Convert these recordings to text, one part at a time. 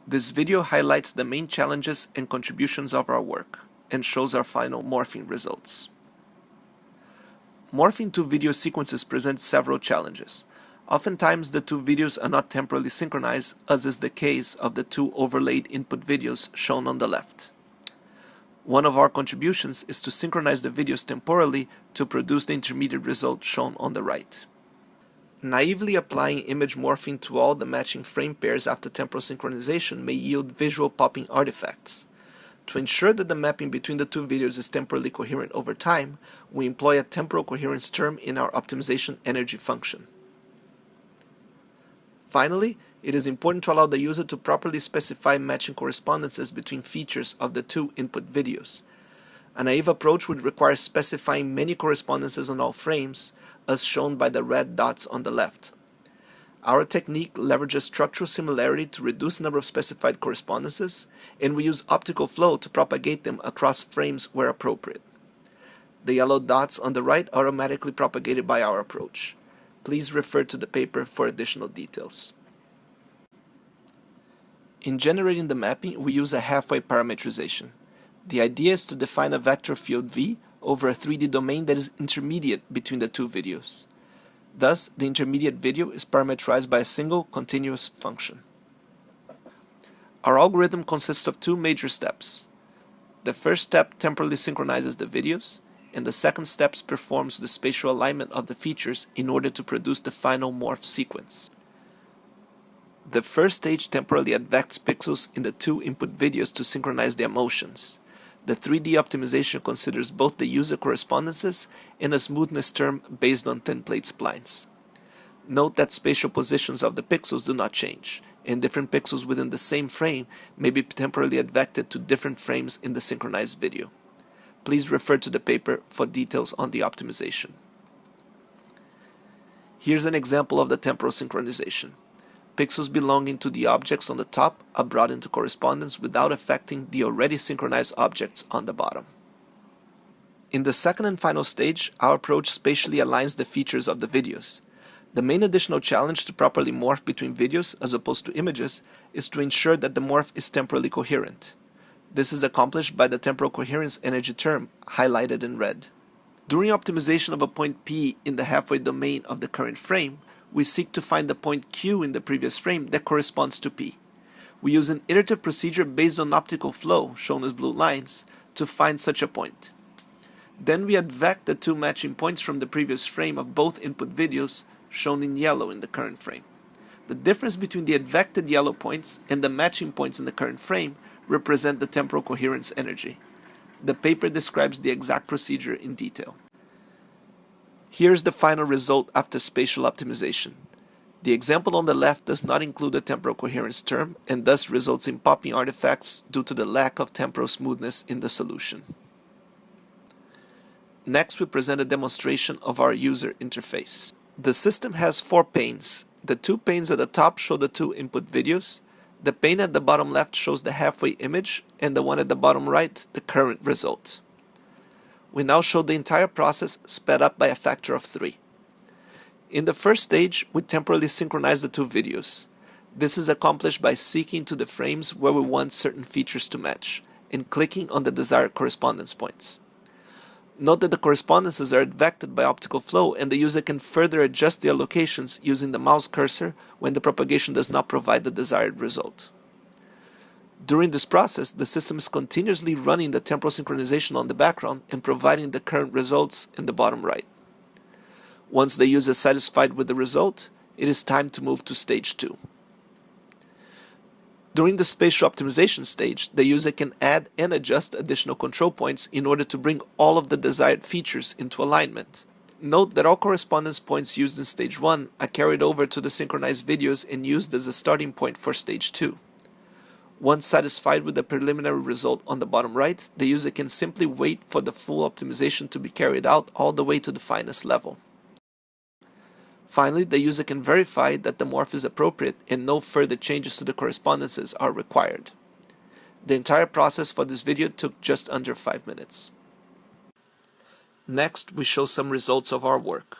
This video highlights the main challenges and contributions of our work, and shows our final morphing results. Morphing two video sequences presents several challenges. Oftentimes the two videos are not temporally synchronized, as is the case of the two overlaid input videos shown on the left. One of our contributions is to synchronize the videos temporally to produce the intermediate result shown on the right. Naively applying image morphing to all the matching frame pairs after temporal synchronization may yield visual popping artifacts. To ensure that the mapping between the two videos is temporally coherent over time, we employ a temporal coherence term in our optimization energy function. Finally, it is important to allow the user to properly specify matching correspondences between features of the two input videos. A naive approach would require specifying many correspondences on all frames, as shown by the red dots on the left. Our technique leverages structural similarity to reduce the number of specified correspondences, and we use optical flow to propagate them across frames where appropriate. The yellow dots on the right are automatically propagated by our approach. Please refer to the paper for additional details. In generating the mapping, we use a halfway parameterization. The idea is to define a vector field V over a 3D domain that is intermediate between the two videos. Thus, the intermediate video is parameterized by a single continuous function. Our algorithm consists of two major steps. The first step temporally synchronizes the videos, and the second step performs the spatial alignment of the features in order to produce the final morph sequence. The first stage temporally advects pixels in the two input videos to synchronize their motions. The 3D optimization considers both the user correspondences and a smoothness term based on template splines. Note that spatial positions of the pixels do not change, and different pixels within the same frame may be temporally advected to different frames in the synchronized video. Please refer to the paper for details on the optimization. Here's an example of the temporal synchronization. Pixels belonging to the objects on the top are brought into correspondence without affecting the already synchronized objects on the bottom. In the second and final stage, our approach spatially aligns the features of the videos. The main additional challenge to properly morph between videos as opposed to images is to ensure that the morph is temporally coherent. This is accomplished by the temporal coherence energy term, highlighted in red. During optimization of a point P in the halfway domain of the current frame, we seek to find the point Q in the previous frame that corresponds to P. We use an iterative procedure based on optical flow, shown as blue lines, to find such a point. Then we advect the two matching points from the previous frame of both input videos, shown in yellow in the current frame. The difference between the advected yellow points and the matching points in the current frame represent the temporal coherence energy. The paper describes the exact procedure in detail. Here's the final result after spatial optimization. The example on the left does not include a temporal coherence term and thus results in popping artifacts due to the lack of temporal smoothness in the solution. Next, we present a demonstration of our user interface. The system has 4 panes. The 2 panes at the top show the 2 input videos. The pane at the bottom left shows the halfway image, and the one at the bottom right, the current result. We now show the entire process sped up by a factor of 3. In the first stage, we temporally synchronize the 2 videos. This is accomplished by seeking to the frames where we want certain features to match, and clicking on the desired correspondence points. Note that the correspondences are advected by optical flow, and the user can further adjust their locations using the mouse cursor when the propagation does not provide the desired result. During this process, the system is continuously running the temporal synchronization on the background and providing the current results in the bottom right. Once the user is satisfied with the result, it is time to move to stage 2. During the spatial optimization stage, the user can add and adjust additional control points in order to bring all of the desired features into alignment. Note that all correspondence points used in stage 1 are carried over to the synchronized videos and used as a starting point for stage 2. Once satisfied with the preliminary result on the bottom right, the user can simply wait for the full optimization to be carried out all the way to the finest level. Finally, the user can verify that the morph is appropriate and no further changes to the correspondences are required. The entire process for this video took just under 5 minutes. Next, we show some results of our work.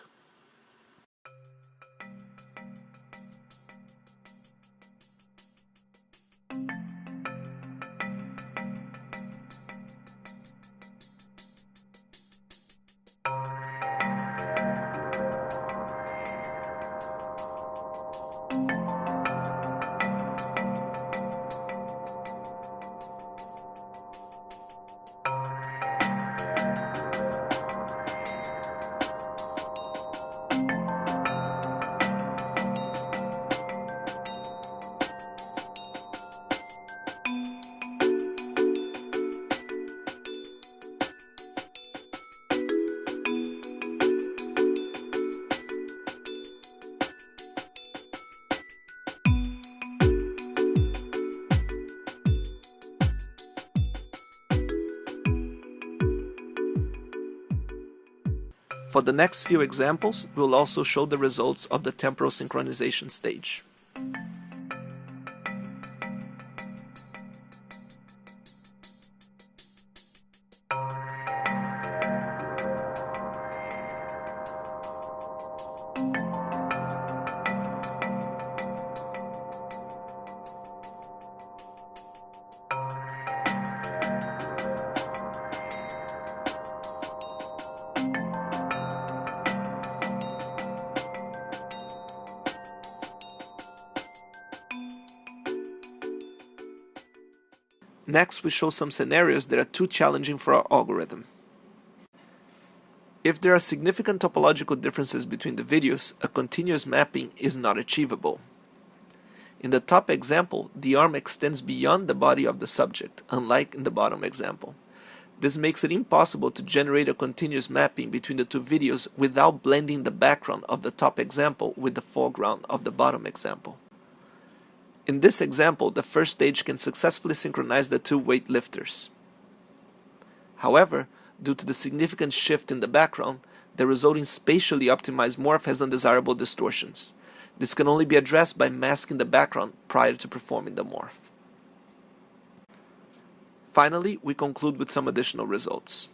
For the next few examples, we'll also show the results of the temporal synchronization stage. Next, we show some scenarios that are too challenging for our algorithm. If there are significant topological differences between the videos, a continuous mapping is not achievable. In the top example, the arm extends beyond the body of the subject, unlike in the bottom example. This makes it impossible to generate a continuous mapping between the two videos without blending the background of the top example with the foreground of the bottom example. In this example, the first stage can successfully synchronize the two weightlifters. However, due to the significant shift in the background, the resulting spatially optimized morph has undesirable distortions. This can only be addressed by masking the background prior to performing the morph. Finally, we conclude with some additional results.